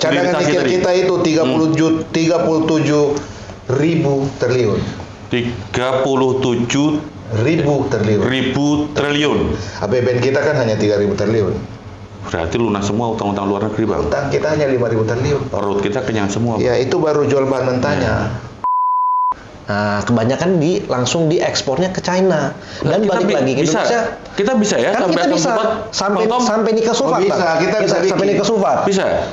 Cadangan nikel kita itu 37 triliun. 37 triliun. APBN kita kan hanya 3.000 triliun. Berarti lunas semua utang-utang luar negeri, Bang. Utang kita hanya 5.000 triliun. Perut kita kenyang semua, Bang. Ya, itu baru jual bahan mentahnya. Nah, kebanyakan langsung diekspornya ke China. Dan balik lagi ke Indonesia. Kita bisa ya Kan kita bisa sampai nikel sulfat. Kita bisa sampai nikel sulfat. Bisa.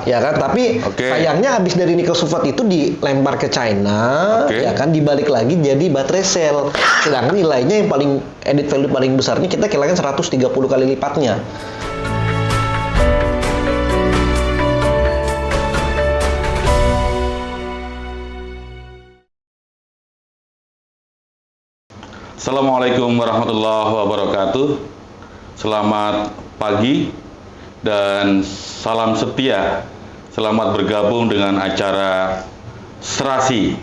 Ya kan? Tapi sayangnya habis dari nikel sulfat itu dilempar ke China, ya kan, dibalik lagi jadi baterai sel. Sedangkan nilainya yang paling added value paling besarnya kita kehilangan 130 kali lipatnya. Assalamualaikum warahmatullahi wabarakatuh. Selamat pagi dan salam setia. Selamat bergabung dengan acara Serasi.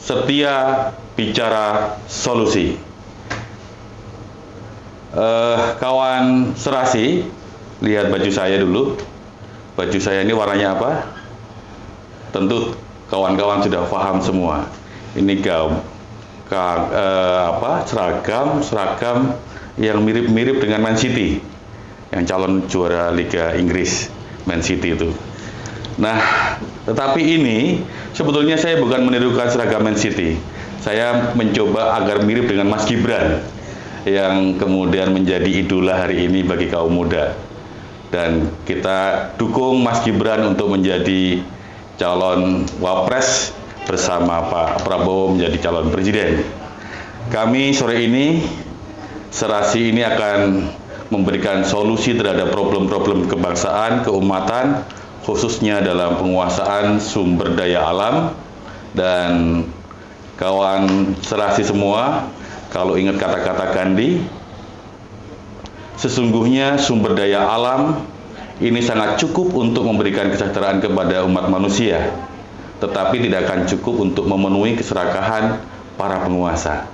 Setia bicara solusi. Kawan Serasi, lihat baju saya dulu. Baju saya ini warnanya apa? Tentu kawan-kawan sudah paham semua. Ini seragam yang mirip-mirip dengan Man City, yang calon juara Liga Inggris, Man City itu. Nah, tetapi ini sebetulnya saya bukan menirukan seragam Man City. Saya mencoba agar mirip dengan Mas Gibran, yang kemudian menjadi idola hari ini bagi kaum muda. Dan kita dukung Mas Gibran untuk menjadi calon wapres bersama Pak Prabowo menjadi calon presiden. Kami sore ini, Serasi ini akan memberikan solusi terhadap problem-problem kebangsaan, keumatan, khususnya dalam penguasaan sumber daya alam. Dan kawan Serasi semua, kalau ingat kata-kata Gandhi, sesungguhnya sumber daya alam ini sangat cukup untuk memberikan kesejahteraan kepada umat manusia, tetapi tidak akan cukup untuk memenuhi keserakahan para penguasa.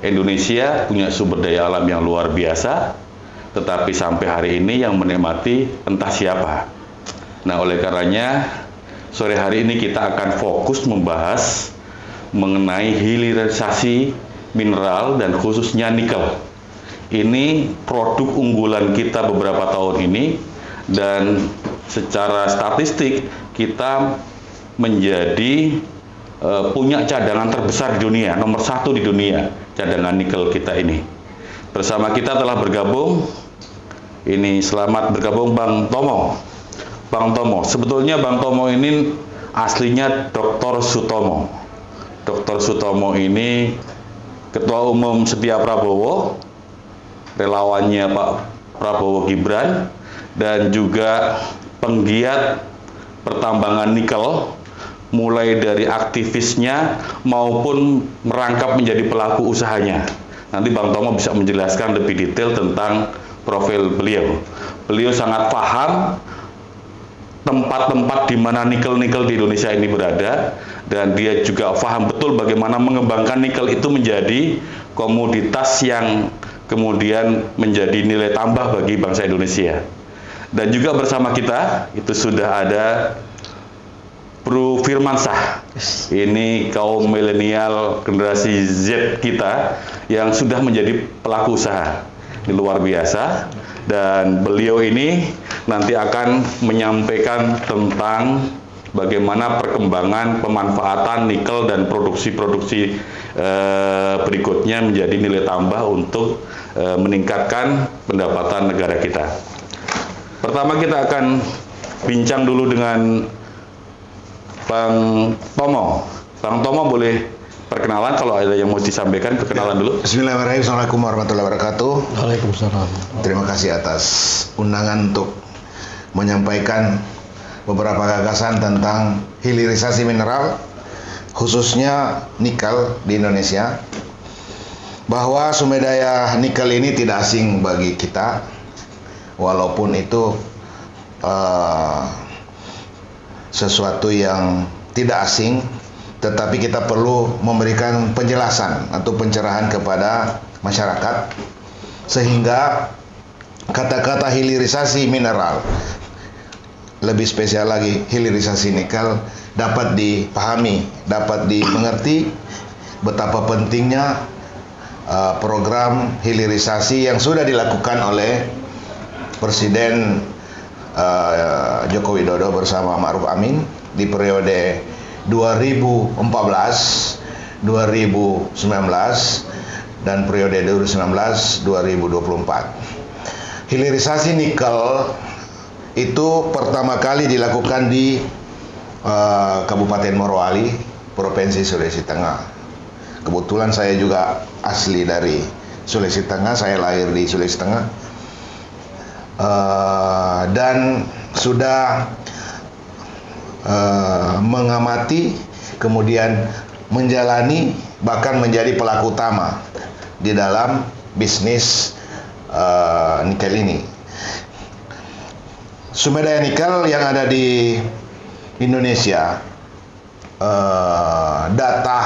Indonesia punya sumber daya alam yang luar biasa, tetapi sampai hari ini yang menikmati entah siapa. Nah, oleh karenanya, sore hari ini kita akan fokus membahas mengenai hilirisasi mineral dan khususnya nikel. Ini produk unggulan kita beberapa tahun ini, dan secara statistik kita menjadi punya cadangan terbesar di dunia, nomor 1 di dunia, cadangan nikel kita ini. Bersama kita telah bergabung, ini selamat bergabung Bang Tomo. Bang Tomo, sebetulnya Bang Tomo ini aslinya Dr. Sutomo. Dr. Sutomo ini Ketua Umum Setia Prabowo, relawannya Pak Prabowo Gibran, dan juga penggiat pertambangan nikel, mulai dari aktivisnya maupun merangkap menjadi pelaku usahanya. Nanti Bang Tomo bisa menjelaskan lebih detail tentang profil beliau. Beliau sangat paham tempat-tempat di mana nikel-nikel di Indonesia ini berada, dan dia juga paham betul bagaimana mengembangkan nikel itu menjadi komoditas yang kemudian menjadi nilai tambah bagi bangsa Indonesia. Dan juga bersama kita itu sudah ada Bro Firmansyah. Ini kaum milenial generasi Z kita yang sudah menjadi pelaku usaha. Ini luar biasa. Dan beliau ini nanti akan menyampaikan tentang bagaimana perkembangan pemanfaatan nikel dan produksi-produksi berikutnya menjadi nilai tambah untuk meningkatkan pendapatan negara kita. Pertama kita akan bincang dulu dengan Bang Tomo. Bang Tomo boleh perkenalan, kalau ada yang mau disampaikan, perkenalan dulu. Bismillahirrahmanirrahim. Assalamualaikum warahmatullahi wabarakatuh. Waalaikumsalam. Terima kasih atas undangan untuk menyampaikan beberapa gagasan tentang hilirisasi mineral, khususnya nikel di Indonesia. Bahwa sumber daya nikel ini tidak asing bagi kita, walaupun itu sesuatu yang tidak asing, tetapi kita perlu memberikan penjelasan atau pencerahan kepada masyarakat, sehingga kata-kata hilirisasi mineral, lebih spesial lagi hilirisasi nikel, dapat dipahami, dapat dimengerti betapa pentingnya program hilirisasi yang sudah dilakukan oleh Presiden Joko Widodo bersama Ma'ruf Amin di periode 2014, 2019 dan periode 2019-2024. Hilirisasi nikel itu pertama kali dilakukan di Kabupaten Morowali, Provinsi Sulawesi Tengah. Kebetulan saya juga asli dari Sulawesi Tengah, saya lahir di Sulawesi Tengah. Dan sudah mengamati, kemudian menjalani, bahkan menjadi pelaku utama di dalam bisnis nikel ini. Sumber daya nikel yang ada di Indonesia, data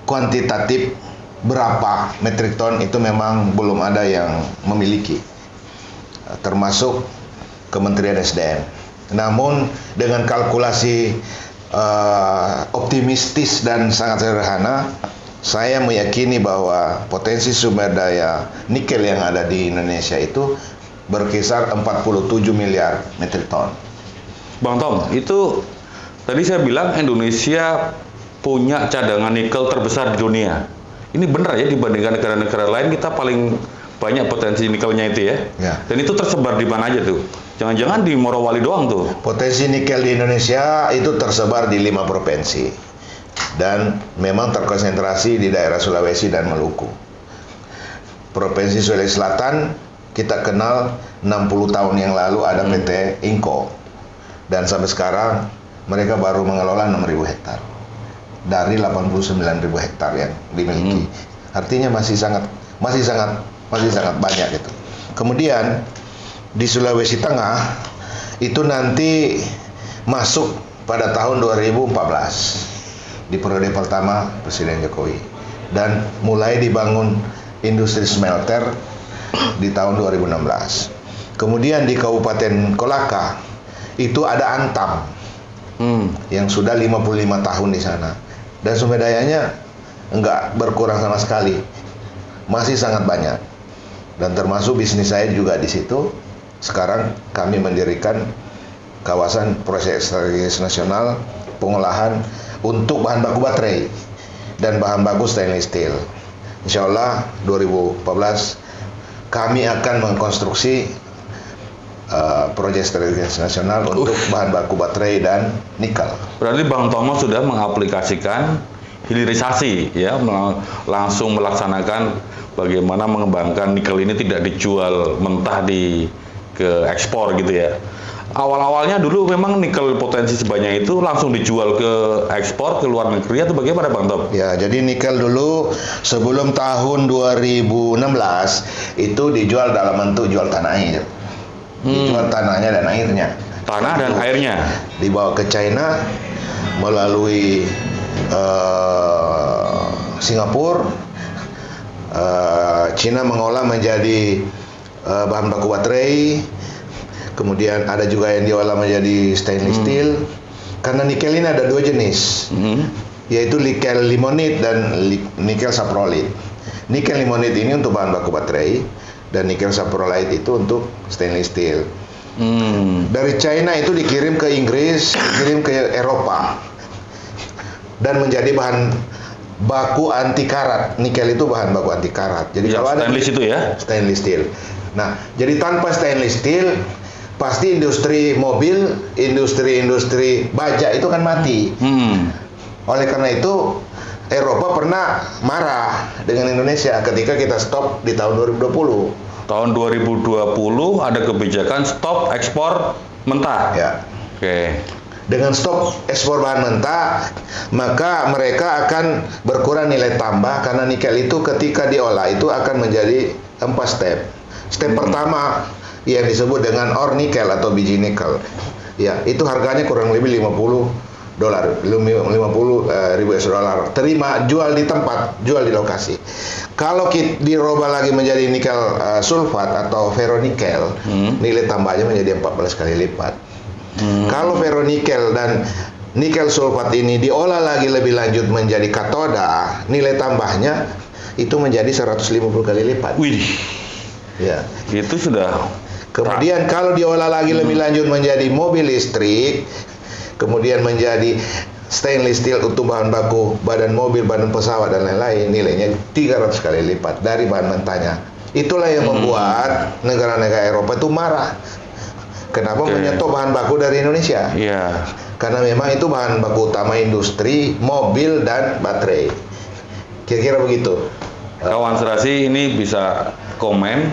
kuantitatif berapa metrik ton itu memang belum ada yang memiliki, termasuk Kementerian SDM. Namun dengan kalkulasi optimistis dan sangat sederhana, saya meyakini bahwa potensi sumber daya nikel yang ada di Indonesia itu berkisar 47 miliar metrik ton. Bang Tom, itu tadi saya bilang Indonesia punya cadangan nikel terbesar di dunia. Ini benar ya, dibandingkan negara-negara lain kita paling banyak potensi nikelnya itu ya? Ya. Dan itu tersebar di mana aja tuh? Jangan-jangan di Morowali doang tuh? Potensi nikel di Indonesia itu tersebar di 5 provinsi dan memang terkonsentrasi di daerah Sulawesi dan Maluku. Provinsi Sulawesi Selatan kita kenal 60 tahun yang lalu ada PT Inco, dan sampai sekarang mereka baru mengelola 6.000 hektar dari 89.000 hektar yang dimiliki. Artinya masih sangat banyak itu. Kemudian di Sulawesi Tengah itu nanti masuk pada tahun 2014 di periode pertama Presiden Jokowi, dan mulai dibangun industri smelter di tahun 2016. Kemudian di Kabupaten Kolaka itu ada Antam yang sudah 55 tahun di sana, dan sumber dayanya enggak berkurang sama sekali, masih sangat banyak. Dan termasuk bisnis saya juga di situ. Sekarang kami mendirikan kawasan proyek strategis nasional pengolahan untuk bahan baku baterai dan bahan baku stainless steel. Insya Allah 2014 kami akan mengkonstruksi proyek strategis nasional untuk bahan baku baterai dan nikel. Berarti Bang Thomas sudah mengaplikasikan hilirisasi ya, langsung melaksanakan bagaimana mengembangkan nikel ini tidak dijual mentah ke ekspor gitu ya. Awal-awalnya dulu memang nikel potensi sebanyak itu langsung dijual ke ekspor ke luar negeri atau bagaimana Bang Tom? Ya, jadi nikel dulu sebelum tahun 2016 itu dijual dalam bentuk jual tanah air. Dijual tanahnya dan airnya. Tanah dan airnya dibawa ke China melalui Singapura. China mengolah menjadi bahan baku baterai. Kemudian ada juga yang diolah menjadi stainless steel. Karena nikel ini ada dua jenis, yaitu nikel limonit dan nikel saprolit. Nikel limonit ini untuk bahan baku baterai, dan nikel saprolit itu untuk stainless steel. Dari China itu dikirim ke Inggris, dikirim ke Eropa, dan menjadi bahan baku anti karat. Nikel itu bahan baku anti karat. Jadi ya, kalau stainless itu ya? Stainless steel. Nah, jadi tanpa stainless steel pasti industri mobil, industri baja itu kan mati. Oleh karena itu Eropa pernah marah dengan Indonesia ketika kita stop di tahun 2020. Tahun 2020 ada kebijakan stop ekspor mentah. Ya. Oke. Dengan stop ekspor bahan mentah, maka mereka akan berkurang nilai tambah karena nikel itu ketika diolah itu akan menjadi 4 step. Step pertama yang disebut dengan ore nikel atau biji nikel. Ya, itu harganya kurang lebih 50 dolar, 50.000 US dollar. Terima, jual di tempat, jual di lokasi. Kalau kita dirubah lagi menjadi nikel sulfat atau ferronikel, nilai tambahnya menjadi 14 kali lipat. Kalau ferronikel dan nikel sulfat ini diolah lagi lebih lanjut menjadi katoda, nilai tambahnya itu menjadi 150 kali lipat. Wih. Ya. Itu sudah. Kemudian kalau diolah lagi lebih lanjut menjadi mobil listrik, kemudian menjadi stainless steel untuk bahan baku badan mobil, badan pesawat dan lain-lain, nilainya 300 kali lipat dari bahan mentahnya. Itulah yang membuat negara-negara Eropa itu marah. Kenapa menyetop bahan baku dari Indonesia? Iya. Karena memang itu bahan baku utama industri mobil dan baterai. Kira-kira begitu. Kawan serasi ini bisa komen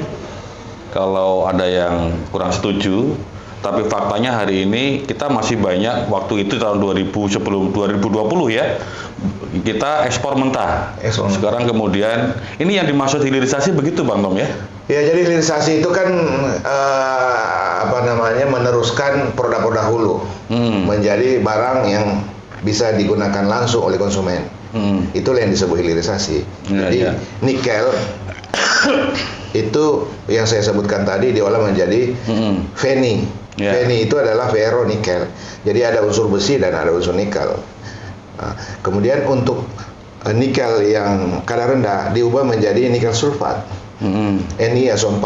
kalau ada yang kurang setuju. Tapi faktanya hari ini kita masih banyak, waktu itu tahun 2020 ya, kita ekspor mentah. Sekarang kemudian, ini yang dimaksud hilirisasi begitu Bang Tom ya? Ya, jadi hilirisasi itu kan meneruskan produk-produk hulu menjadi barang yang bisa digunakan langsung oleh konsumen. Itulah yang disebut hilirisasi. Jadi nikel itu yang saya sebutkan tadi diolah menjadi Feni. Feni itu adalah ferronikel. Jadi ada unsur besi dan ada unsur nikel. Kemudian untuk nikel yang kadar rendah diubah menjadi nikel sulfat. NiSO4.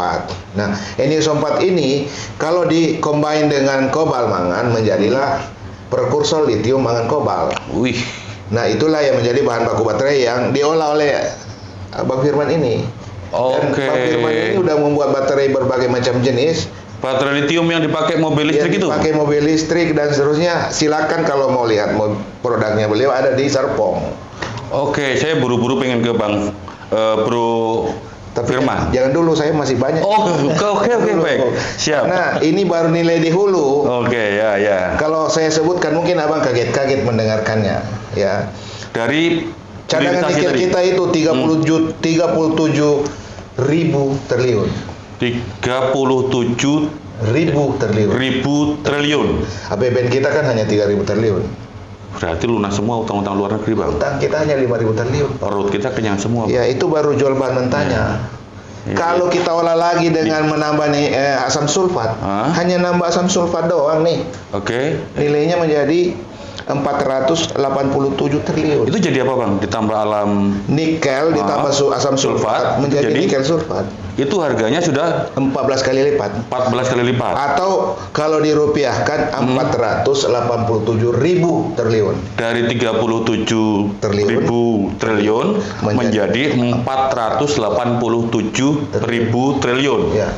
Nah, NiSO4 ini kalau dikombin dengan kobal mangan menjadilah prekursor litium mangan kobal. Wih. Nah, itulah yang menjadi bahan baku baterai yang diolah oleh Bang Firman ini. Dan Bang Firman ini udah membuat baterai berbagai macam jenis. Baterai litium yang dipakai mobil listrik itu? Dipakai mobil listrik dan seterusnya. Silakan kalau mau lihat produknya beliau ada di Serpong. Oke, saya buru-buru pengen ke Bang Bro Firman. Jangan dulu, saya masih banyak. Oke, baik. Siap. Nah, ini baru nilai di hulu. Oke, ya. Kalau saya sebutkan mungkin Abang kaget-kaget mendengarkannya, ya. Dari cadangan nikel kita itu 37 ribu triliun. 37.000 triliun. APBN kita kan hanya 3.000 triliun. Berarti lunas semua utang-utang luar negeri, Bang. Utang kita hanya 5.000 triliun. Perut kita kenyang semua, Bang. Ya, itu baru jual bahan mentahnya. Kalau kita olah lagi dengan menambah asam sulfat, hanya nambah asam sulfat doang nih. Nilainya menjadi 487 triliun. Itu jadi apa, Bang? Ditambah alam nikel ditambah asam sulfat menjadi nikel sulfat. Itu harganya sudah 14 kali lipat. 14 kali lipat. Atau kalau dirupiahkan 487 ribu triliun. Dari 37 ribu triliun menjadi 487 ribu triliun. Ya.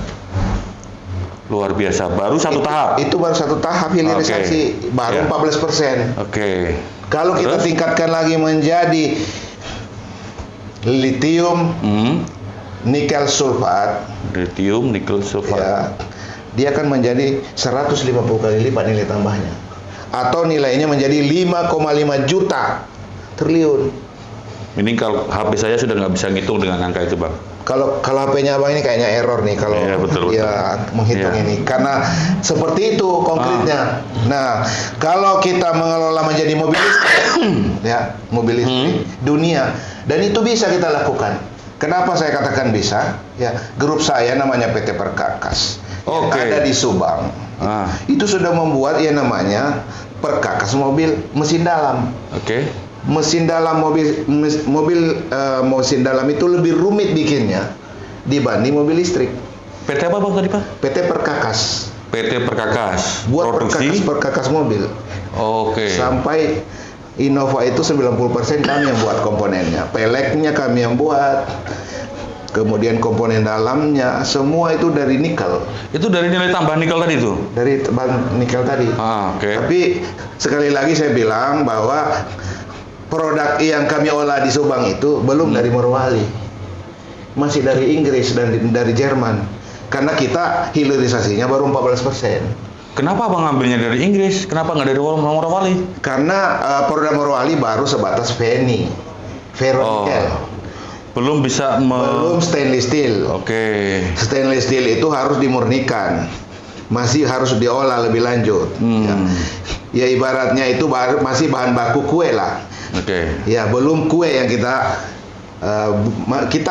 Luar biasa, baru satu tahap. Itu baru satu tahap hilirisasi, baru 14%. Kalau kita tingkatkan lagi menjadi litium, nikel sulfat, ya, dia akan menjadi 150 kali lipat nilai tambahnya. Atau nilainya menjadi 5,5 juta triliun. Ini kalau HP saya sudah nggak bisa ngitung dengan angka itu, Bang. Kalau HP-nya Abang ini kayaknya error nih kalau menghitung ini. Karena seperti itu konkretnya. Nah, kalau kita mengelola menjadi mobil listrik, mobil listrik dunia, dan itu bisa kita lakukan. Kenapa saya katakan bisa? Ya, grup saya namanya PT Perkakas. Yang ada di Subang. Itu sudah membuat yang namanya perkakas mobil mesin dalam. Mesin dalam mesin dalam itu lebih rumit bikinnya dibanding mobil listrik. PT apa, Bang, tadi, Pak? PT Perkakas. PT Perkakas. Buat perkakas mobil. Sampai Innova itu 90% kami yang buat komponennya. Peleknya kami yang buat. Kemudian komponen dalamnya semua itu dari nikel. Itu dari nilai tambah nikel tadi itu? Dari tambah nikel tadi. Tapi sekali lagi saya bilang bahwa produk yang kami olah di Subang itu belum dari Morowali, masih dari Inggris dan dari Jerman. Karena kita hilirisasinya baru 14%. Kenapa Bang ngambilnya dari Inggris? Kenapa nggak dari Morowali? Karena produk Morowali baru sebatas Feni, ferronikel. Belum bisa belum stainless steel. Stainless steel itu harus dimurnikan masih harus diolah lebih lanjut. Ya ibaratnya itu masih bahan baku kue lah. Oke. Ya belum kue yang kita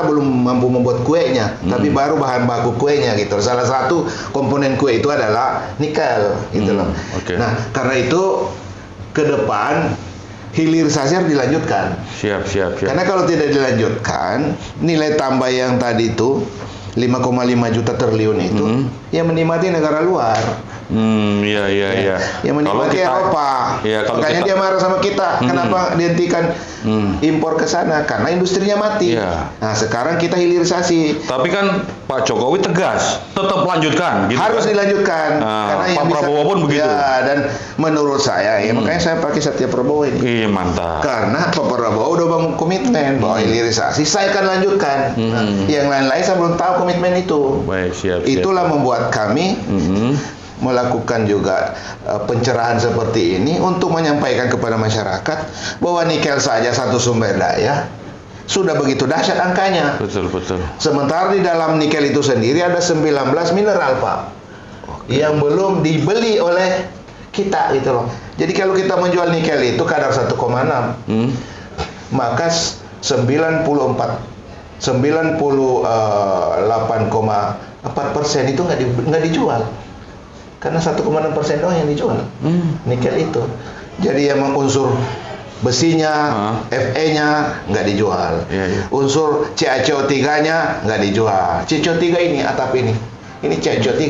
belum mampu membuat kuenya, tapi baru bahan baku kuenya gitu. Salah satu komponen kue itu adalah nikel gitu loh. Nah, karena itu ke depan hilirisasi harus dilanjutkan. Siap. Karena kalau tidak dilanjutkan, nilai tambah yang tadi itu 5,5 juta triliun itu yang menikmati negara luar. Iya. Yang menikmati Eropa. Makanya dia marah sama kita. Kenapa dihentikan impor ke sana? Karena industrinya mati. Nah, sekarang kita hilirisasi. Tapi kan Pak Jokowi tegas, tetap lanjutkan. Gitu harus dilanjutkan. Karena Pak Prabowo pun begitu. Ya, dan menurut saya, makanya saya pakai Satya Prabowo ini. Iya, mantap. Karena Pak Prabowo udah bangun komitmen bahwa hilirisasi saya akan lanjutkan. Nah, yang lain-lain saya belum tahu komitmen itu. Baik, siap. Itulah membuat kami melakukan juga pencerahan seperti ini untuk menyampaikan kepada masyarakat bahwa nikel saja satu sumber daya sudah begitu dahsyat angkanya. Betul. Sementara di dalam nikel itu sendiri ada 19 mineral, Pak, yang belum dibeli oleh kita gitu loh. Jadi kalau kita menjual nikel itu kadar 1,6, maka 98,4% itu nggak dijual. Karena 1,6% doang yang dijual nikel itu. Jadi yang unsur besinya, Fe-nya nggak dijual. Unsur CaCO3-nya nggak dijual. CaCO3 ini atap ini CaCO3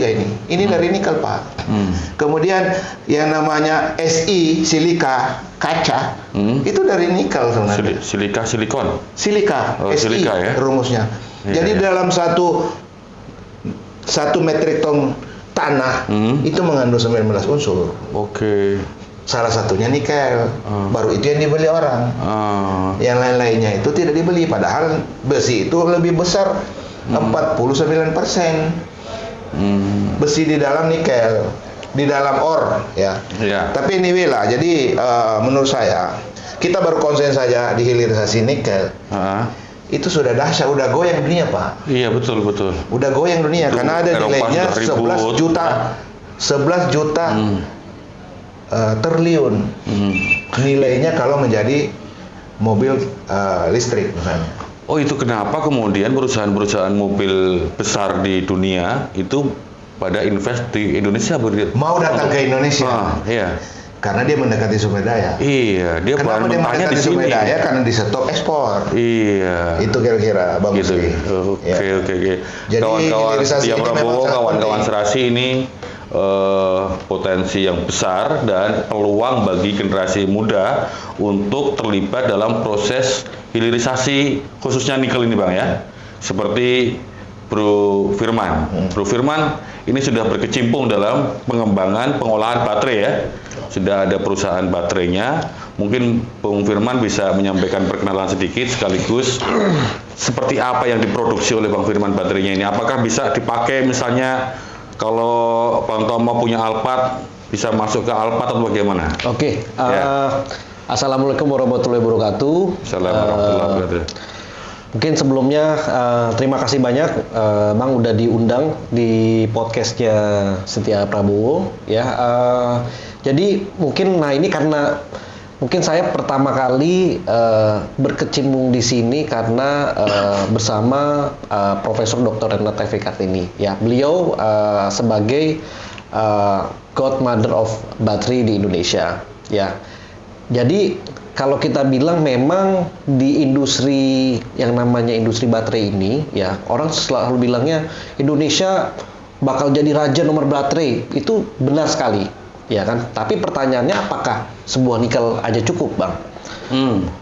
ini dari nikel, Pak. Kemudian yang namanya Si, silika, kaca, itu dari nikel sebenarnya. Silikon. Silika, Si silika, ya? rumusnya. Jadi dalam satu metrik ton tanah itu mengandung 19 unsur. Salah satunya nikel. Baru itu yang dibeli orang. Yang lain-lainnya itu tidak dibeli. Padahal besi itu lebih besar 49%. Besi di dalam nikel, di dalam ore, ya. Tapi anyway lah. Jadi menurut saya kita baru konsen saja di hilirisasi nikel. Itu sudah dahsyat, udah goyang dunia, Pak. Iya, betul. Udah goyang dunia karena ada nilainya 11 juta triliun. Nilainya kalau menjadi mobil listrik misalnya. Oh, itu kenapa kemudian perusahaan-perusahaan mobil besar di dunia itu pada invest di Indonesia mau datang ke Indonesia. Karena dia mendekati sumber daya. Iya, dia kenapa dia mendekati sumber daya? Karena di stop ekspor. Iya. Itu kira-kira Bang Musli. Oke. Jadi kawan-kawan Satya Prabowo, kawan-kawan Serasi ini potensi yang besar dan peluang bagi generasi muda untuk terlibat dalam proses hilirisasi khususnya nikel ini, Bang, ya. Seperti Bro Firman. Bro Firman ini sudah berkecimpung dalam pengembangan pengolahan baterai, ya. Sudah ada perusahaan baterainya. Mungkin Bung Firman bisa menyampaikan perkenalan sedikit sekaligus seperti apa yang diproduksi oleh Bang Firman baterainya ini. Apakah bisa dipakai misalnya kalau Bang Tomo punya Alphard bisa masuk ke Alphard atau bagaimana? Oke. Assalamualaikum warahmatullahi wabarakatuh. Assalamualaikum warahmatullahi wabarakatuh. Mungkin sebelumnya terima kasih banyak Bang udah diundang di podcastnya Satya Prabowo, ya. Jadi mungkin ini karena mungkin saya pertama kali berkecimpung di sini karena bersama Profesor Dr. Renata F. Kartini, ya. Beliau sebagai godmother of battery di Indonesia, ya. Jadi kalau kita bilang memang di industri yang namanya industri baterai ini, ya, orang selalu bilangnya Indonesia bakal jadi raja nomor baterai. Itu benar sekali, ya kan? Tapi pertanyaannya apakah sebuah nikel aja cukup, Bang?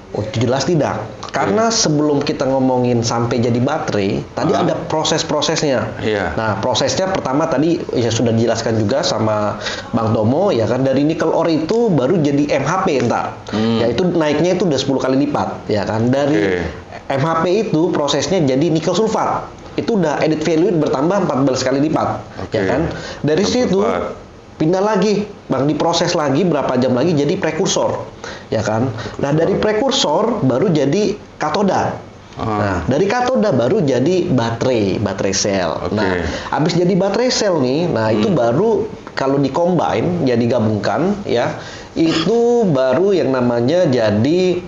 Oh, jelas tidak. Karena sebelum kita ngomongin sampai jadi baterai, tadi ada proses-prosesnya. Nah, prosesnya pertama tadi ya sudah dijelaskan juga sama Bang Tomo, ya kan, dari nikel ore itu baru jadi MHP entar. Ya itu naiknya itu udah 10 kali lipat, ya kan. Dari MHP itu prosesnya jadi nikel sulfat. Itu udah added value bertambah 14 kali lipat, ya kan. Dari situ pindah lagi, Bang, diproses lagi berapa jam lagi jadi prekursor, ya kan. Nah, dari prekursor baru jadi katoda. Nah, dari katoda baru jadi baterai sel. Nah, habis jadi baterai sel nih, nah itu baru kalau di-combine, jadi gabungkan ya, itu baru yang namanya jadi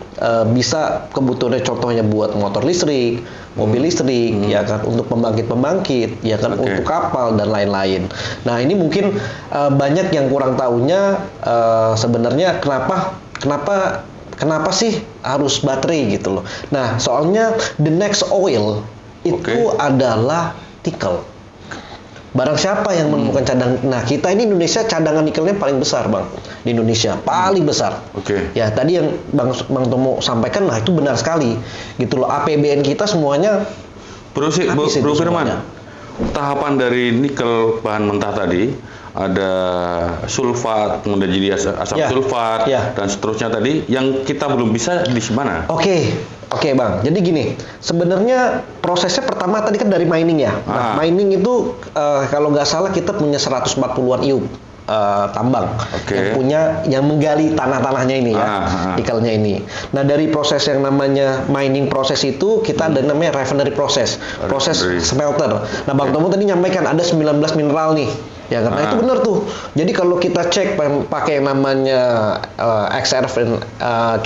bisa kebutuhannya contohnya buat motor listrik, mobil listrik, ya kan, untuk pembangkit, ya kan, untuk kapal dan lain-lain. Nah, ini mungkin banyak yang kurang tahunya sebenarnya kenapa sih harus baterai gitu loh. Nah, soalnya the next oil itu adalah nikel. Barang siapa yang menemukan nah kita ini Indonesia cadangan nikelnya paling besar, Bang. Di Indonesia paling besar. Ya, tadi yang Bang Tomo sampaikan, nah itu benar sekali. Gitu loh, APBN kita semuanya. Bro Firman, tahapan dari nikel bahan mentah tadi ada sulfat, kemudian jadi asam sulfat dan seterusnya tadi, yang kita belum bisa di mana? Oke Bang, jadi gini, sebenarnya prosesnya pertama tadi kan dari mining ya. Nah, mining itu kalau nggak salah kita punya 140-an iup tambang yang menggali tanah-tanahnya ini ya, nikelnya ini. Nah, dari proses yang namanya mining proses itu kita ada namanya refinery proses smelter. Nah, Bang Tomo tadi nyampaikan ada 19 mineral nih. Ya, karena itu benar tuh. Jadi kalau kita cek pakai yang namanya XRF,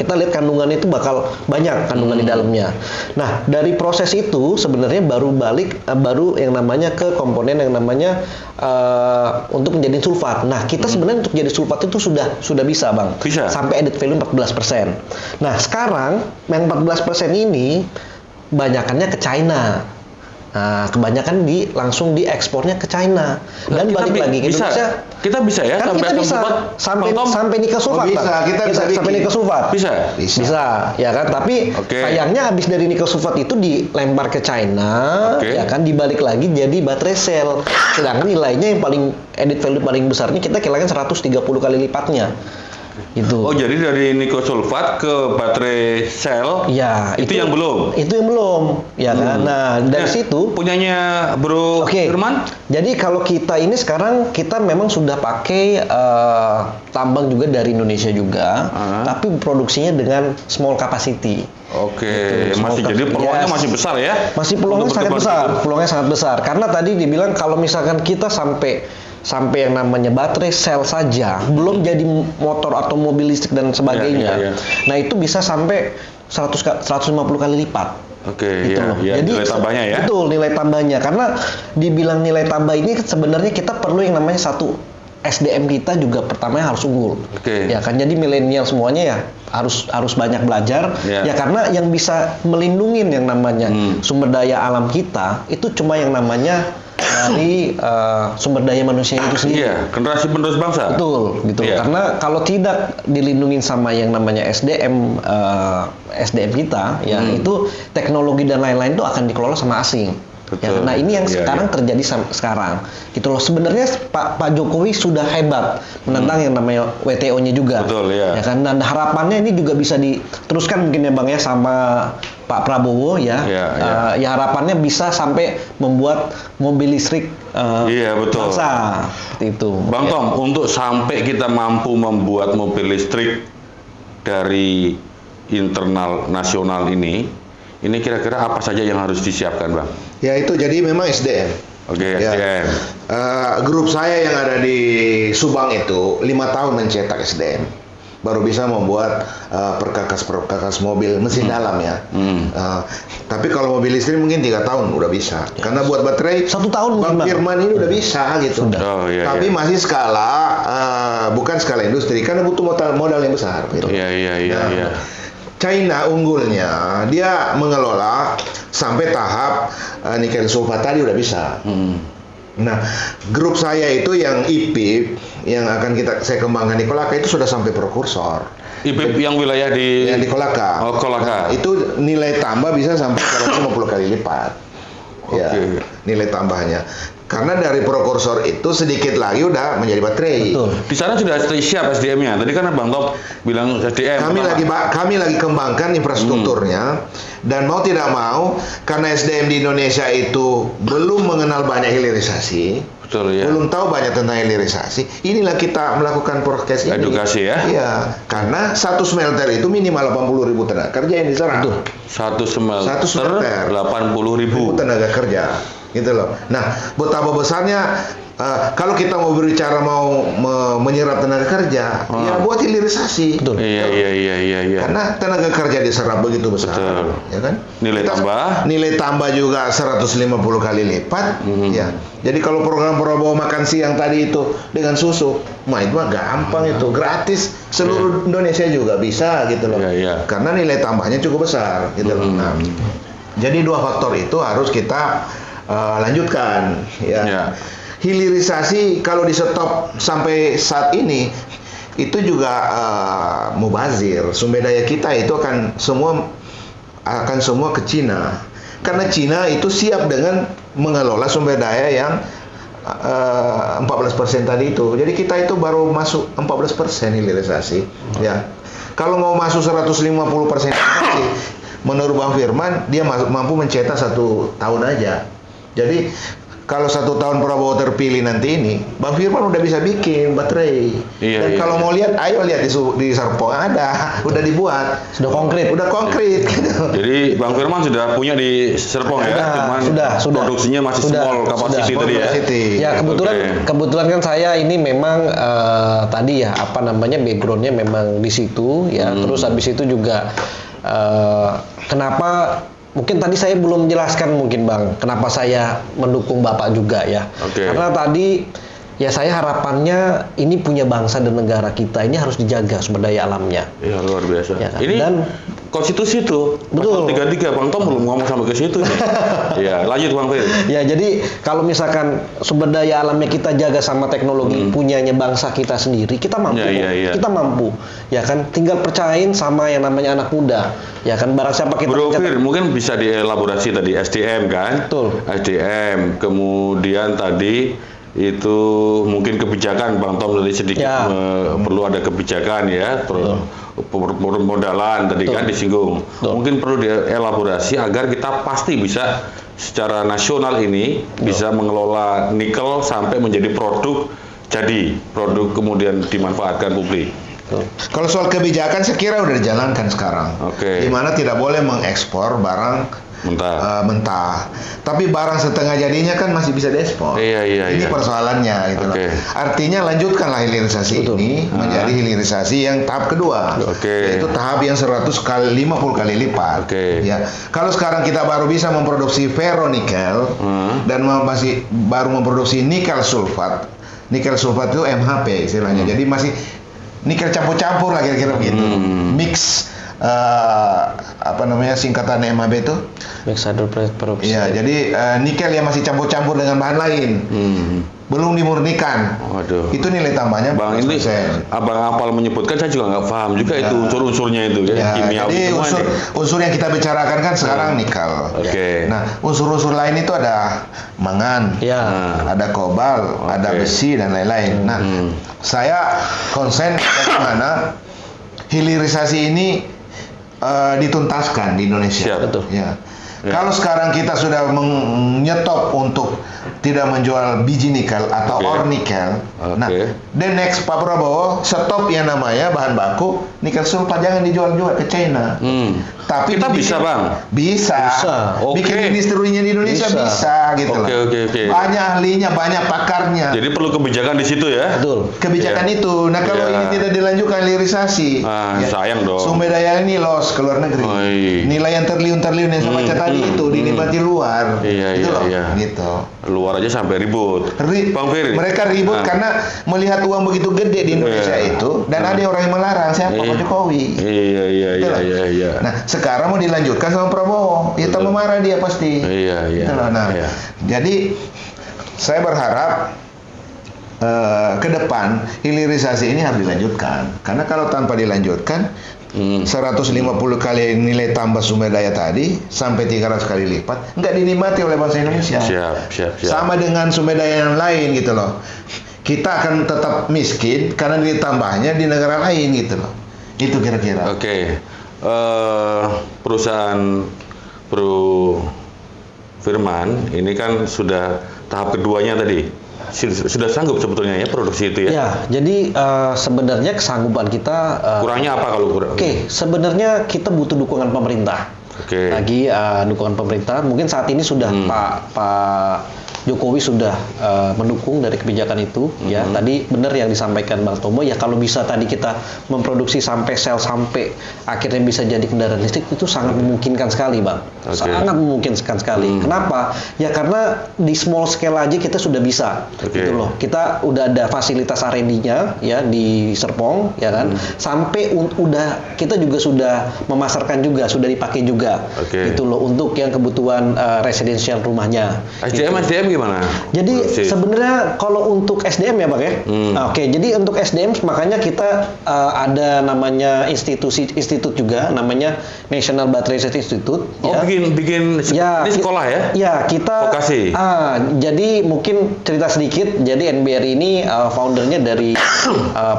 kita lihat kandungannya itu bakal banyak kandungan di dalamnya. Nah, dari proses itu sebenarnya baru yang namanya ke komponen yang namanya untuk menjadi sulfat. Nah, kita sebenarnya untuk jadi sulfat itu sudah bisa, Bang. Bisa. Sampai added value 14%. Nah, sekarang yang 14% ini banyakannya ke China. Nah, kebanyakan langsung diekspornya ke China dan balik lagi ke Indonesia. Kita bisa ya, kan kita bisa sampai nikel sulfat. Kita bisa sampai nikel sulfat. Bisa, ya kan? Tapi sayangnya habis dari nikel sulfat itu dilempar ke China, ya kan, dibalik lagi jadi baterai sel. Sedangkan nilainya yang paling added value paling besarnya kita kehilangan 130 kali lipatnya. Itu. Oh, jadi dari nikel sulfat ke baterai sel, ya, itu yang belum? Itu yang belum, ya kan? Nah, dari situ punyanya Bro Firman? Jadi kalau kita ini sekarang kita memang sudah pakai tambang juga dari Indonesia juga, tapi produksinya dengan small capacity. Jadi peluangnya masih besar ya? Masih peluangnya sangat besar. Karena tadi dibilang kalau misalkan kita sampai yang namanya baterai sel saja, belum jadi motor atau mobil listrik dan sebagainya. Nah, itu bisa sampai 150 kali lipat. Jadi nilai tambahnya ya? Betul, nilai tambahnya. Karena dibilang nilai tambah ini sebenarnya kita perlu yang namanya satu, SDM kita juga pertamanya harus unggul. Ya kan, jadi milenial semuanya ya harus banyak belajar. Ya, karena yang bisa melindungi yang namanya sumber daya alam kita itu cuma yang namanya dari sumber daya manusia itu sendiri. Generasi penerus bangsa. Betul, gitu. Karena kalau tidak dilindungi sama yang namanya SDM kita, ya itu teknologi dan lain-lain itu akan dikelola sama asing. Ya, nah ini yang sekarang terjadi sekarang. Gitu loh. Sebenarnya Pak Jokowi sudah hebat menentang yang namanya WTO-nya juga. Ya kan. Dan harapannya ini juga bisa diteruskan mungkin ya Bang ya sama Pak Prabowo ya. Ya harapannya bisa sampai membuat mobil listrik bangsa. Seperti itu. Bang Tom, untuk sampai kita mampu membuat mobil listrik dari internal nasional ini kira-kira apa saja yang harus disiapkan, Bang? Ya itu jadi memang SDM. SDM. Grup saya yang ada di Subang itu 5 tahun mencetak SDM. Baru bisa membuat perkakas mobil mesin dalam ya. Tapi kalau mobil listrik mungkin 3 tahun udah bisa. Karena buat baterai 1 tahun Bang Firman ini udah bisa gitu. Tapi masih bukan skala industri karena butuh modal yang besar gitu. China unggulnya, dia mengelola sampai tahap nikel sulfat tadi udah bisa. Nah, grup saya itu yang IPIP yang akan saya kembangkan di Kolaka itu sudah sampai prekursor. IPIP yang wilayah di Kolaka. Kolaka. Itu nilai tambah bisa sampai 150 kali lipat. Ya, nilai tambahnya. Karena dari prekursor itu sedikit lagi udah menjadi baterai. Betul. Di sana sudah siap SDM-nya. Tadi kan Bang Top bilang SDM. Kami lagi kembangkan infrastrukturnya dan mau tidak mau karena SDM di Indonesia itu belum mengenal banyak hilirisasi. Betul ya. Belum tahu banyak tentang hilirisasi. Inilah kita melakukan prokes ini. Edukasi ya. Iya, karena satu smelter itu minimal 80.000 tenaga kerja yang diserap. Satu smelter 80.000 tenaga kerja, gitu loh. Nah, betapa besarnya kalau kita mau berbicara mau menyerap tenaga kerja, ya buat hilirisasi. Betul. Iya. Karena tenaga kerja diserap begitu besar, betul. ya kan? Nilai tambah juga 150 kali lipat, ya. Jadi kalau program Prabowo makan siang tadi itu dengan susu, itu mah gampang itu, gratis seluruh Indonesia juga bisa gitu loh. Karena nilai tambahnya cukup besar, gitu loh. Nah, jadi dua faktor itu harus kita lanjutkan, ya. Hilirisasi kalau di stop sampai saat ini itu juga mubazir. Sumber daya kita itu akan semua ke Cina. Karena Cina itu siap dengan mengelola sumber daya yang 14% tadi itu. Jadi kita itu baru masuk 14% hilirisasi, ya. Kalau mau masuk 150% menurut Bang Firman dia mampu mencetak 1 tahun aja. Jadi kalau 1 tahun Prabowo terpilih nanti ini, Bang Firman udah bisa bikin baterai. Dan kalau mau lihat, ayo lihat di Serpong ada, udah dibuat. Sudah konkret. Gitu. Jadi Bang Firman sudah punya di Serpong ya? Sudah. Produksinya masih small capacity tadi ya? Ya kebetulan kan saya ini memang tadi ya backgroundnya memang di situ ya. Terus habis itu juga kenapa? Mungkin tadi saya belum menjelaskan mungkin Bang, kenapa saya mendukung Bapak juga ya. Karena tadi ya saya harapannya ini punya bangsa dan negara kita ini harus dijaga sumber daya alamnya. Iya luar biasa. Ya kan? Ini dan konstitusi tuh. Betul. Pasal 33 Bang Tom belum ngomong sampai ke situ. Ya lanjut Bang Fir. Ya jadi kalau misalkan sumber daya alamnya kita jaga sama teknologi punyanya bangsa kita sendiri, kita mampu. Kita mampu. Ya kan, tinggal percayain sama yang namanya anak muda. Ya kan, barang siapa kita. Bro Fir, mungkin bisa dielaborasi tadi SDM kan? Betul. SDM, kemudian tadi itu mungkin kebijakan Bang Tom tadi sedikit perlu ada kebijakan ya, permodalan tadi kan disinggung. Mungkin perlu dielaborasi agar kita pasti bisa secara nasional ini bisa mengelola nikel sampai menjadi produk kemudian dimanfaatkan publik. Kalau soal kebijakan saya kira udah dijalankan sekarang. Di mana tidak boleh mengekspor barang mentah. Tapi barang setengah jadinya kan masih bisa diekspor. Ini persoalannya gitu loh. Artinya lanjutkanlah hilirisasi ini menjadi hilirisasi yang tahap kedua. Yaitu tahap yang 150 kali lipat. Ya. Kalau sekarang kita baru bisa memproduksi ferronikel dan masih baru memproduksi nikel sulfat. Nikel sulfat itu MHP istilahnya. Jadi masih nikel campur-campur lah kira-kira begitu. Mix singkatan MHP itu mix hydroprocess peroxide. Ya, jadi nikel yang masih campur-campur dengan bahan lain. Belum dimurnikan. Waduh. Itu nilai tambahnya Bang 100%. Ini Abang Apal menyebutkan saya juga nggak paham juga itu unsur-unsurnya itu ya, kimia. Jadi unsur yang kita bicarakan kan sekarang nikel. Nah, unsur-unsur lain itu ada mangan, ada kobalt, ada besi dan lain-lain. Nah, saya konsen bagaimana hilirisasi ini dituntaskan di Indonesia. Betul. Ya. Kalau sekarang kita sudah menyetop untuk tidak menjual biji nikel atau ore nikel, nah, the next Pak Prabowo stop yang namanya bahan baku nikel sulfat, jangan dijual-jual ke China. Tapi kita bisa Bang? Bisa. Bikin industrinya di Indonesia bisa gitu loh. Banyak ahlinya, banyak pakarnya. Jadi perlu kebijakan di situ ya? Betul. Kebijakan itu. Nah kalau ini tidak dilanjutkan hilirisasi, sayang dong. Sumber daya ini loss ke luar negeri. Nilai yang terliun-terliun yang sama tadi itu dinikmati luar. Gitu. Luar aja sampai ribut. Bang Ferry. Mereka ribut karena melihat uang begitu gede di Indonesia itu dan ada orang yang melarang. Siapa? Pak Jokowi. Iya. Nah, sekarang mau dilanjutkan sama Prabowo. Ya tambah marah dia pasti. Jadi saya berharap ke depan hilirisasi ini harus dilanjutkan. Karena kalau tanpa dilanjutkan 150 kali nilai tambah sumber daya tadi sampai 300 kali lipat nggak dinikmati oleh bangsa Indonesia. Siap. Sama dengan sumber daya yang lain gitu loh. Kita akan tetap miskin karena nilai tambahnya di negara lain gitu loh. Itu kira-kira. Perusahaan Bro Firman ini kan sudah tahap keduanya tadi. sudah sanggup sebetulnya ya produksi itu ya? Ya, jadi sebenarnya kesanggupan kita kurangnya apa kalau kurang? Oke, sebenarnya kita butuh dukungan pemerintah. Oke. Lagi dukungan pemerintah, mungkin saat ini sudah Pak Jokowi sudah mendukung dari kebijakan itu. Ya, tadi benar yang disampaikan Bang Tomo. Ya, kalau bisa tadi kita memproduksi sampai sel sampai akhirnya bisa jadi kendaraan listrik itu sangat memungkinkan sekali, Bang. Sangat memungkinkan sekali. Kenapa? Ya karena di small scale aja kita sudah bisa. Gitu loh. Kita udah ada fasilitas R&D-nya ya di Serpong, ya kan. Sampai kita juga sudah memasarkan juga, sudah dipakai juga. Gitu loh untuk yang kebutuhan residensial rumahnya. SDM gimana? Jadi sebenarnya kalau untuk SDM ya Bang ya. Oke, jadi untuk SDM makanya kita ada namanya institut juga namanya National Battery Research Institute. Oh, ya. bikin ini sekolah ya? Ya, kita vokasi. Jadi mungkin cerita sedikit. Jadi NBR ini foundernya dari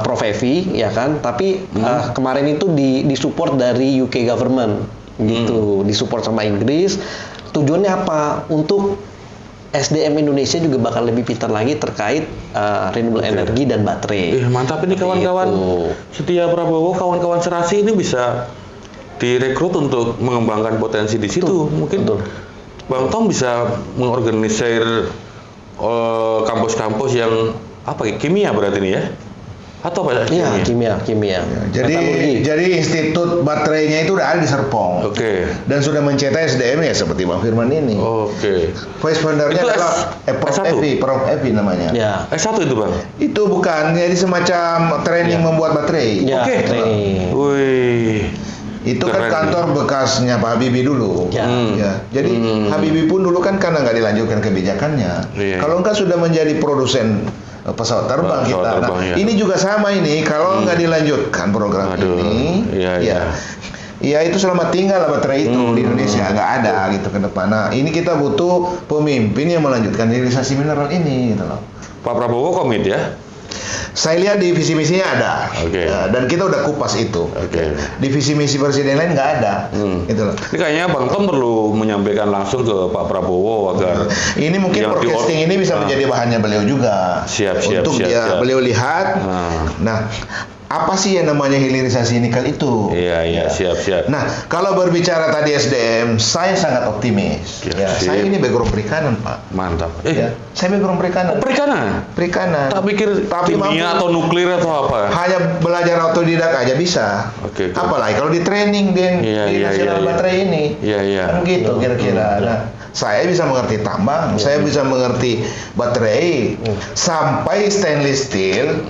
Prof Evi ya kan. Tapi kemarin itu disupport dari UK government gitu, disupport sama Inggris. Tujuannya apa? Untuk SDM Indonesia juga bakal lebih pintar lagi terkait renewable energy dan baterai. Mantap ini kawan-kawan Setia Prabowo, kawan-kawan Serasi ini bisa direkrut untuk mengembangkan potensi di situ. Mungkin Bang Tom bisa mengorganisir kampus-kampus yang kimia berarti ini ya? Atau apa? Iya, kimia. Jadi institut baterainya itu udah ada di Serpong. Dan sudah mencetak SDM ya seperti Bang Firman ini. Vice foundernya adalah Prof Evi namanya. Ya. S1 itu Bang? Itu bukan, jadi semacam training membuat baterai. Ya, Wih. Itu kan kantor bekasnya Pak Habibie dulu. Ya. Jadi Habibie pun dulu kan karena nggak dilanjutkan kebijakannya. Kalau enggak sudah menjadi produsen pesawat terbang kita. Ini juga sama ini, kalau nggak dilanjutkan program ini, ya itu selamat tinggal lah baterai itu di Indonesia, nggak ada gitu ke depan. Nah, ini kita butuh pemimpin yang melanjutkan hilirisasi mineral ini gitu loh. Pak Prabowo komit ya? Saya lihat di visi misinya ada, dan kita udah kupas itu. Di visi misi presiden lain nggak ada, gitu loh. Ini kayaknya Bang Tom perlu menyampaikan langsung ke Pak Prabowo agar ini mungkin broadcasting ini bisa menjadi bahannya beliau juga. Siap. Beliau lihat. Nah, apa sih yang namanya hilirisasi nikel itu? Iya, siap. Nah, kalau berbicara tadi SDM, saya sangat optimis. Saya ini background perikanan, Pak. Mantap. Saya background perikanan. Perikanan. Tak pikir kimia atau nuklir atau apa? Hanya belajar autodidak aja bisa. Apalagi kalau di training di nasional baterai ini. Kan gitu kira-kira. Nah, saya bisa mengerti tambang, saya bisa mengerti baterai, sampai stainless steel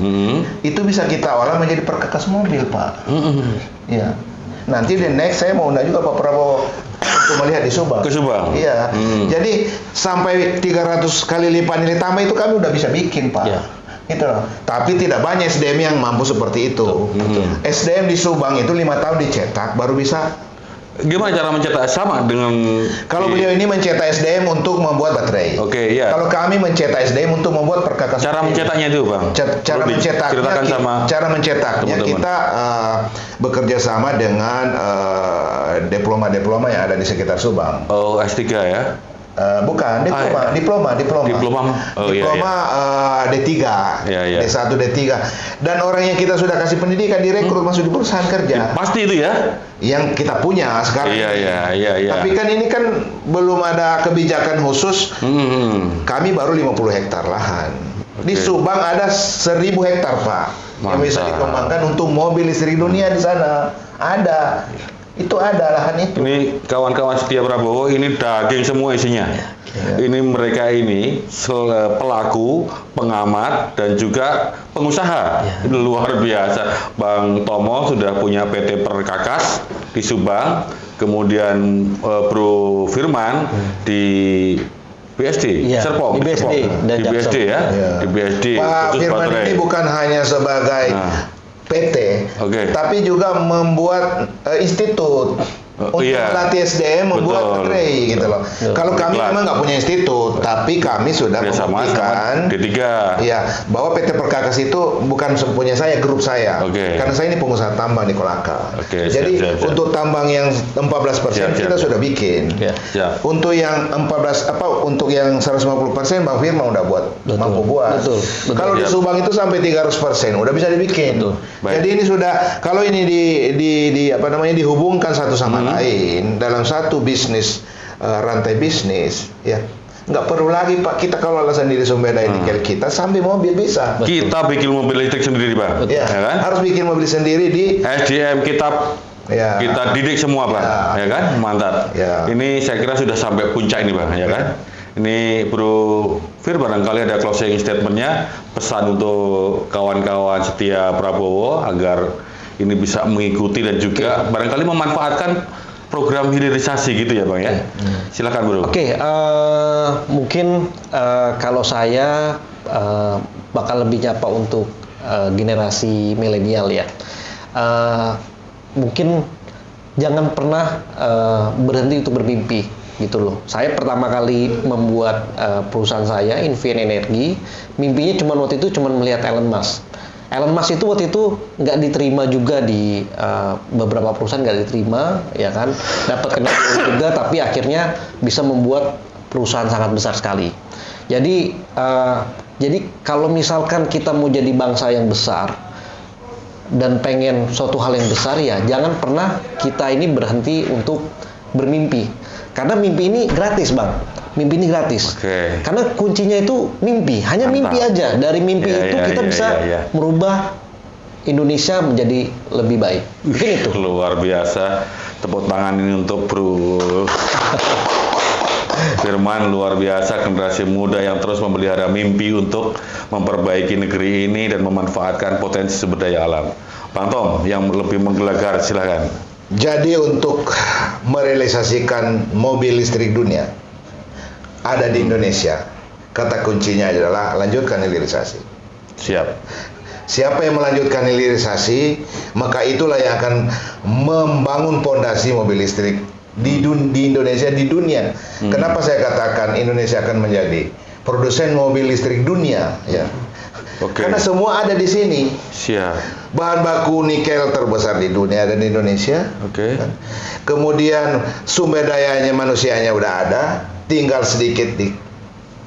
itu bisa kita olah menjadi perkakas mobil, Pak. Ya. Nanti di next saya mau undang juga Pak Prabowo untuk melihat di Subang. Ke Subang. Iya. Jadi sampai 300 kali lipat nilai tambah itu kami udah bisa bikin, Pak. Gitu loh. Tapi tidak banyak SDM yang mampu seperti itu. SDM di Subang itu 5 tahun dicetak baru bisa. Gimana cara mencetak sama dengan kalau beliau ini mencetak SDM untuk membuat baterai. Kalau kami mencetak SDM untuk membuat perkakas. Cara mencetaknya itu, Bang. Cara mencetaknya kita bekerja sama dengan diploma-diploma yang ada di sekitar Subang. Oh, S3 ya? Bukan, diploma. D3, D1, D3. Dan orang yang kita sudah kasih pendidikan direkrut masuk di perusahaan kerja. Pasti itu ya? Yang kita punya sekarang. Iya. Tapi kan ini kan belum ada kebijakan khusus. Kami baru 50 hektar lahan. Di Subang ada 1000 hektar, Pak. Yang bisa dikembangkan untuk mobil listrik dunia di sana. Ada. Itu ada lahan itu. Ini kawan-kawan Setia Prabowo ini daging semua isinya. Ini mereka ini pelaku, pengamat dan juga pengusaha. Ini luar biasa. Bang Tomo sudah punya PT Perkakas di Subang, kemudian Bro Firman di BSD, Serpong, di BSD ya, di BSD. Pak Firman ini bukan hanya sebagai PT, tapi juga membuat institut untuk melatih SDM membuat baterai gitu loh. Kalau kami memang nggak punya institut, tapi kami sudah membuktikan D3 ya bahwa PT Perkakas itu bukan punya saya, grup saya. Karena saya ini pengusaha tambang di Kolaka. Jadi untuk tambang yang 14% kita sudah bikin. Untuk yang 14 untuk yang 150% Bang Firman udah mampu buat. Kalau di Subang itu sampai 300% udah bisa dibikin. Jadi ini sudah, kalau ini dihubungkan satu sama lain dalam satu bisnis, rantai bisnis, ya nggak perlu lagi Pak kita kalau sendiri sumber daya nikel kita sampai mobil bisa. Kita bikin mobil listrik sendiri Pak. Ya kan? Harus bikin mobil sendiri di SDM kita. Kita didik semua Pak, ya kan? Mantap. Ini saya kira sudah sampai puncak ini Bang, ya kan? Ini Bro Fir, barangkali ada closing statementnya, pesan untuk kawan-kawan setia Prabowo agar ini bisa mengikuti dan juga barangkali memanfaatkan program hilirisasi gitu ya Bang ya. Silakan Bro. Mungkin kalau saya bakal lebih nyapa untuk generasi milenial ya. Mungkin jangan pernah berhenti untuk bermimpi gitu loh. Saya pertama kali membuat perusahaan saya, Infian Energi, mimpinya waktu itu cuma melihat Elon Musk. Elon Musk itu waktu itu nggak diterima juga di beberapa perusahaan, nggak diterima, ya kan, dapat kena juga, tapi akhirnya bisa membuat perusahaan sangat besar sekali. Jadi kalau misalkan kita mau jadi bangsa yang besar dan pengen suatu hal yang besar, ya jangan pernah kita ini berhenti untuk bermimpi. Karena mimpi ini gratis Bang, mimpi ini gratis. Karena kuncinya itu mimpi, hanya mimpi aja. Dari mimpi itu kita bisa merubah Indonesia menjadi lebih baik. Mungkin itu. Luar biasa, tepuk tangan ini untuk Bro Firman, luar biasa, generasi muda yang terus memelihara mimpi untuk memperbaiki negeri ini dan memanfaatkan potensi sumber daya alam. Bang Tom, yang lebih menggelegar, silakan. Jadi untuk merealisasikan mobil listrik dunia ada di Indonesia, kata kuncinya adalah lanjutkan hilirisasi. Siap. Siapa yang melanjutkan hilirisasi, maka itulah yang akan membangun pondasi mobil listrik di Indonesia, di dunia. Kenapa saya katakan Indonesia akan menjadi produsen mobil listrik dunia? Ya. Karena semua ada di sini. Siap. Bahan baku nikel terbesar di dunia ada di Indonesia. Kemudian sumber dayanya, manusianya udah ada, tinggal sedikit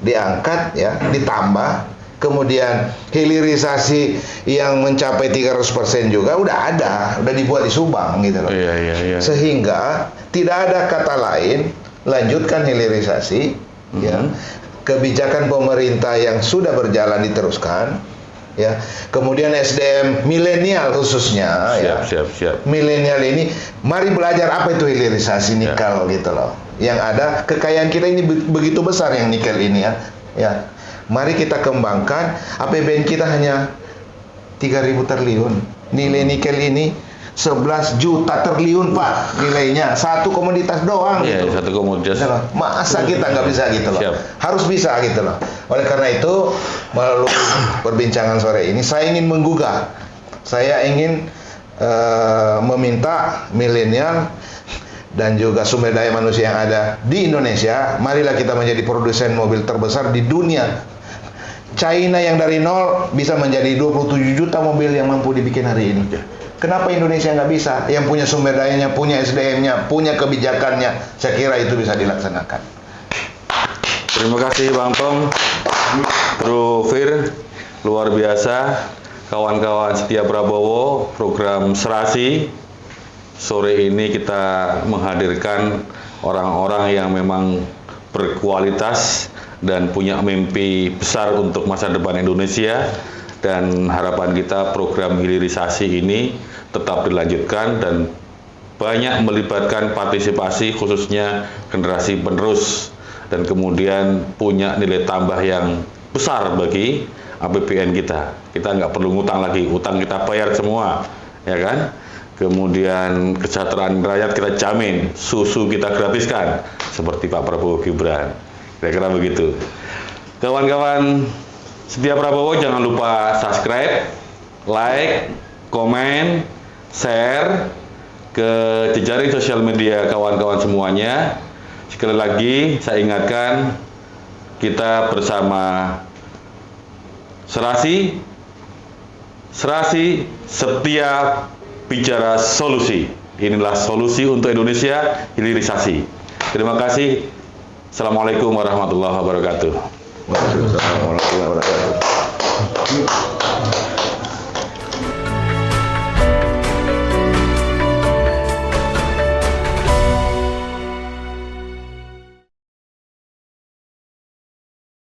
diangkat, ya, ditambah. Kemudian hilirisasi yang mencapai 300% juga udah ada, udah dibuat di Subang gitu loh. Sehingga tidak ada kata lain, lanjutkan hilirisasi, ya. Kebijakan pemerintah yang sudah berjalan diteruskan, ya. Kemudian SDM milenial khususnya, siap. Milenial ini mari belajar apa itu hilirisasi nikel gitu loh. Yang ada kekayaan kita ini begitu besar yang nikel ini ya. Mari kita kembangkan. APBN kita hanya 3.000 triliun. Nilai nikel ini 11 juta triliun Pak nilainya, satu komoditas doang gitu. Satu komoditas. Masa kita nggak bisa gitu loh. Harus bisa gitu loh. Oleh karena itu melalui perbincangan sore ini saya ingin menggugah, saya ingin meminta milenial dan juga sumber daya manusia yang ada di Indonesia, marilah kita menjadi produsen mobil terbesar di dunia. China yang dari nol bisa menjadi 27 juta mobil yang mampu dibikin hari ini. Kenapa Indonesia nggak bisa? Yang punya sumber dayanya, punya SDM-nya, punya kebijakannya, saya kira itu bisa dilaksanakan. Terima kasih Bang Tom, Bro Fir, luar biasa. Kawan-kawan setia Prabowo, program Serasi. Sore ini kita menghadirkan orang-orang yang memang berkualitas dan punya mimpi besar untuk masa depan Indonesia. Dan harapan kita program hilirisasi ini tetap dilanjutkan dan banyak melibatkan partisipasi khususnya generasi penerus dan kemudian punya nilai tambah yang besar bagi APBN kita. Kita nggak perlu ngutang lagi, utang kita bayar semua, ya kan? Kemudian kesejahteraan rakyat kita jamin, susu kita gratiskan seperti Pak Prabowo Gibran. Kira-kira begitu. Kawan-kawan setia Prabowo, jangan lupa subscribe, like, komen, share, ke jejaring sosial media kawan-kawan semuanya. Sekali lagi saya ingatkan, kita bersama Serasi setia bicara solusi. Inilah solusi untuk Indonesia, hilirisasi. Terima kasih. Assalamualaikum warahmatullahi wabarakatuh. Waalaikumsalam warahmatullahi wabarakatuh.